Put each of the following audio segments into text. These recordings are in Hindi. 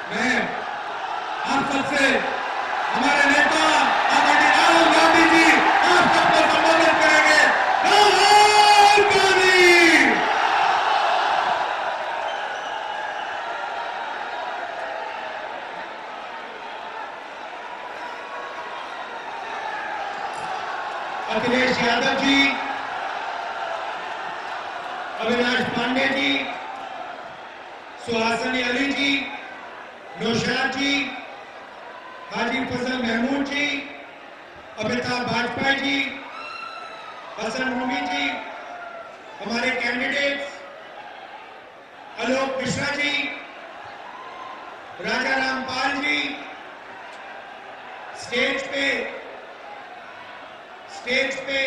मैं आप सबसे हमारे नेता आदरणीय राहुल गांधी जी आप सबको संबोधित करेंगे। राहुल गांधी। अखिलेश यादव जी, अविनाश पांडे जी, सुहासिनी अली जी, नौशाद जी, हाजी फजल महमूद जी, अमिताभ वाजपेयी जी, हसन मोमी जी, हमारे कैंडिडेट्स आलोक मिश्रा जी, राजा रामपाल जी, स्टेज पे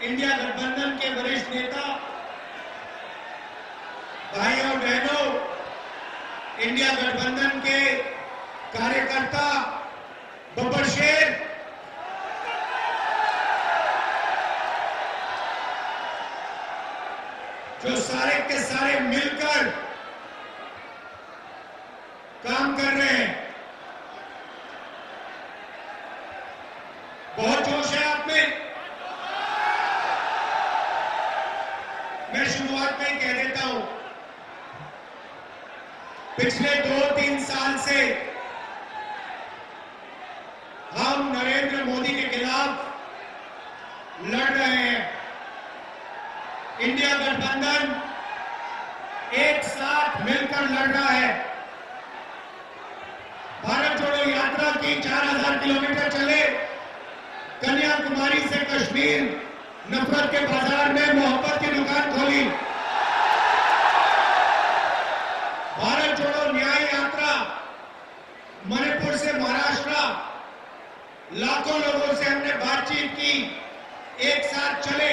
इंडिया गठबंधन के वरिष्ठ नेता, भाइयों और बहनों, इंडिया गठबंधन के कार्यकर्ता, बब्बर शेर, जो सारे के सारे मिलकर काम कर रहे हैं। बहुत जोश है आप में। मैं शुरुआत में ही कह देता हूं, पिछले 2-3 साल से हम नरेंद्र मोदी के खिलाफ लड़ रहे हैं। इंडिया गठबंधन एक साथ मिलकर लड़ रहा है। भारत जोड़ो यात्रा की 4000 किलोमीटर चले, कन्याकुमारी से कश्मीर, नफरत के बाजार में मोहब्बत की दुकान खोली। भारत जोड़ो न्याय यात्रा मणिपुर से महाराष्ट्र, लाखों लोगों से हमने बातचीत की, एक साथ चले,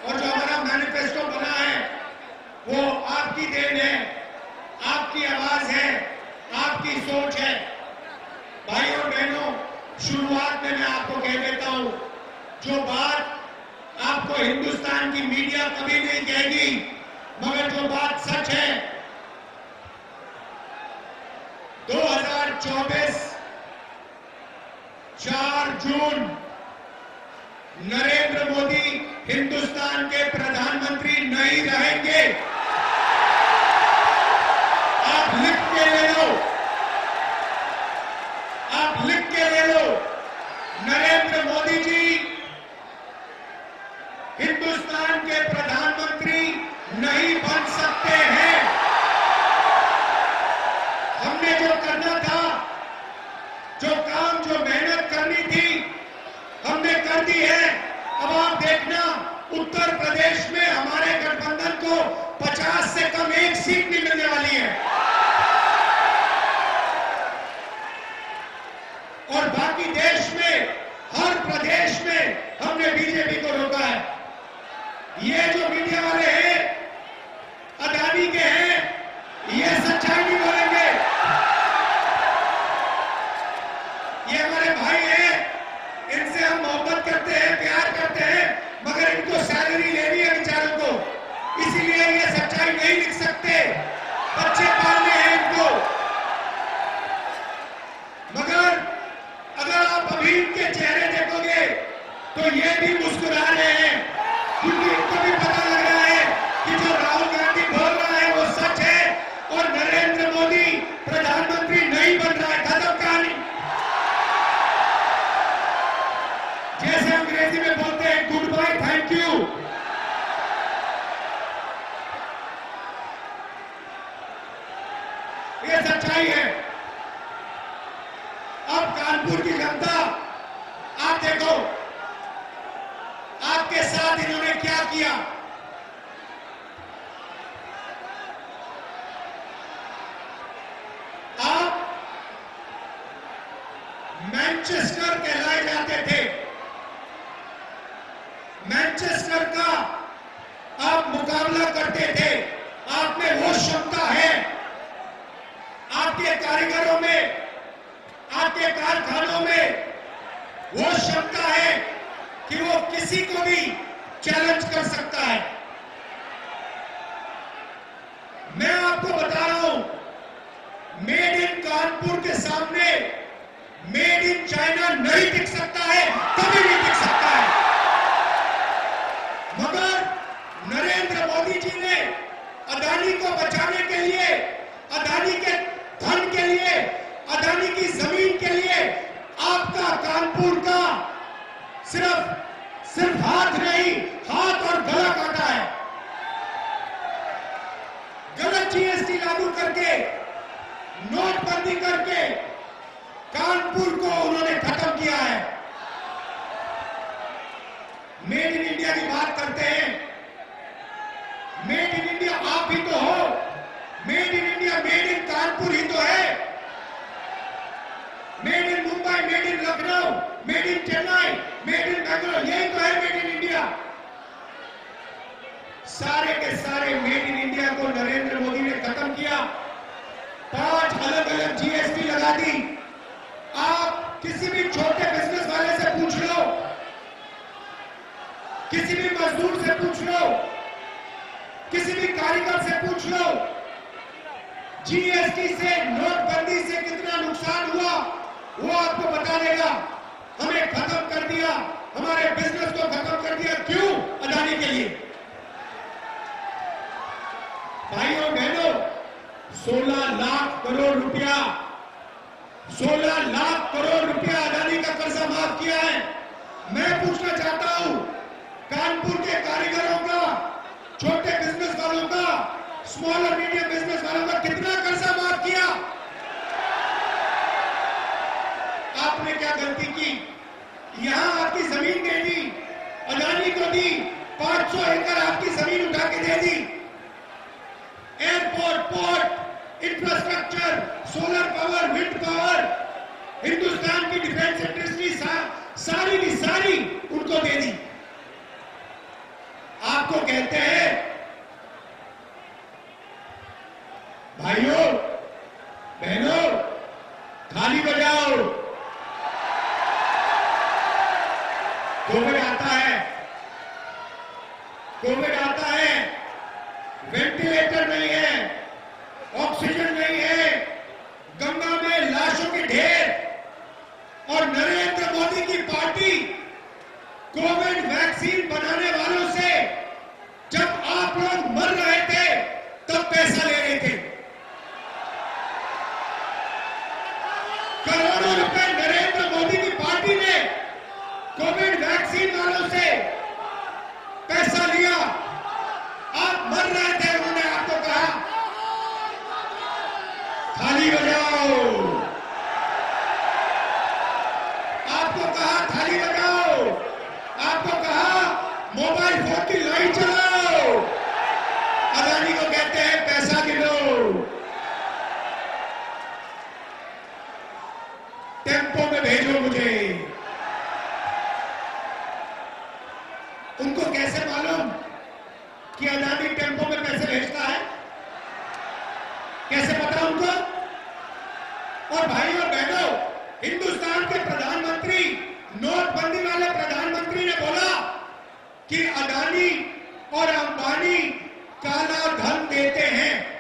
और जो हमारा मैनिफेस्टो बना है वो आपकी देन है, आपकी आवाज है, आपकी सोच है। भाइयों और बहनों, शुरुआत में मैं आपको कह देता हूं, जो बात आपको हिंदुस्तान की मीडिया कभी नहीं कहेगी, मगर जो बात सच है, 2024 4 जून नरेंद्र मोदी हिंदुस्तान के प्रधानमंत्री नहीं रहेंगे। आप लिख के ले लो, आप लिख के ले लो, नरेंद्र मोदी जी हिंदुस्तान के प्रधानमंत्री नहीं बन सकते हैं। हमने जो करना था, जो काम, जो मेहनत करनी थी, हमने कर दी है। अब आप देखना, उत्तर प्रदेश में हमारे गठबंधन को 50 से कम एक सीट नहीं मिलने वाली है, और बाकी देश में हर प्रदेश में हमने बीजेपी को रोका है। ये जो मीडिया वाले हैं, अदानी के हैं, ये सच्चाई नहीं बोलेंगे। ये हमारे भाई हैं, इनसे हम मोहब्बत करते हैं, प्यार करते हैं, मगर इनको सैलरी लेनी है बेचारों को, इसीलिए ये सच्चाई नहीं लिख सकते। बच्चे पालने हैं इनको। मगर अगर आप अभी इनके चेहरे देखोगे तो ये भी मुस्कुरा रहे हैं, क्योंकि इनको भी पता लग रहा है कि जो राहुल गांधी बोल रहा है वो सच है, और नरेंद्र मोदी प्रधानमंत्री नहीं बन रहा है। खत्म कहानी। जैसे अंग्रेजी में बोलते हैं गुड बाय, थैंक यू। ये सच्चाई है। अब कानपुर की जनता, आप देखो आपके साथ इन्होंने क्या किया। आप मैनचेस्टर कहलाए जाते थे, मैनचेस्टर का आप मुकाबला करते थे। आप में वो क्षमता है, आपके कारीगरों में, आपके कारखानों में वो क्षमता है कि वो किसी को भी चैलेंज कर सकता है। मैं आपको बता रहा हूं, मेड इन कानपुर के सामने मेड इन चाइना नहीं टिक सकता है, कभी नहीं टिक सकता है। मगर नरेंद्र मोदी जी ने अदानी को बचाने के लिए, अदानी के धन के लिए, अदानी की जमीन के लिए आपका कानपुर का सिर्फ हाथ नहीं, हाथ और गला काटा है। गलत जीएसटी लागू करके, नोटबंदी करके कानपुर को उन्होंने खत्म किया है। मेड इन इंडिया की बात करते हैं। मेड इन इंडिया आप ही तो हो। Made in India, made in Kanpur ही तो है। Made in Mumbai, made in Lucknow, made in Chennai, made in Bangalore, यही तो है मेड इन इंडिया। सारे के सारे मेड इन इंडिया को नरेंद्र मोदी ने खत्म किया। 5 अलग अलग जीएसटी लगा दी। आप किसी भी छोटे बिजनेस वाले से पूछ लो, किसी भी मजदूर से पूछ लो, किसी भी कारीगर से पूछ लो, जीएसटी से, नोटबंदी से कितना नुकसान हुआ वो आपको बता देगा। हमें खत्म कर दिया, हमारे बिजनेस को खत्म कर दिया। क्यों? अदानी के लिए। भाइयों बहनों, 16 लाख करोड़ रुपया, 16 लाख करोड़ रुपया अदानी का कर्जा माफ किया है। मैं पूछना चाहता हूं, कानपुर के कारीगरों का, छोटे बिजनेस वालों का, स्मॉल और मीडियम बिजनेस वालों का कितना कर्जा माफ किया? आपने क्या गलती की? यहां आपकी जमीन दे दी, अदानी को दी, 500 एकड़ आपकी जमीन उठा के दे दी। Airport, port, infrastructure, solar power, wind power, Hindustan की डिफेंस इंडस्ट्री सारी की सारी उनको दे दी। आपको कहते हैं भाइयों बहनों, थाली बजाओ। कोविड आता है, कोविड आता है, वेंटिलेटर नहीं है, ऑक्सीजन नहीं है, गंगा में लाशों के ढेर। और नरेंद्र मोदी की पार्टी कोविड वैक्सीन बनाने वालों से जब आप लोग मर रहे थे तब पैसा ले रहे थे। करोड़ों रुपए नरेंद्र मोदी की पार्टी ने कोविड वैक्सीन वालों से पैसा लिया। आप मर रहे थे, उन्होंने आपको कहा थाली बजाओ, आपको कहा थाली बजाओ, आपको कहा मोबाइल फोन की लाइट चलाओ। अदानी को कहते हैं पैसा गिनो, टेम्पो में भेजो मुझे। उनको कैसे मालूम कि अदानी टेम्पो में पैसे भेजता है? कैसे पता उनको? और भाइयों बहनों, हिंदुस्तान के प्रधानमंत्री, नोटबंदी वाले प्रधानमंत्री ने बोला कि अदानी और अंबानी काला धन देते हैं।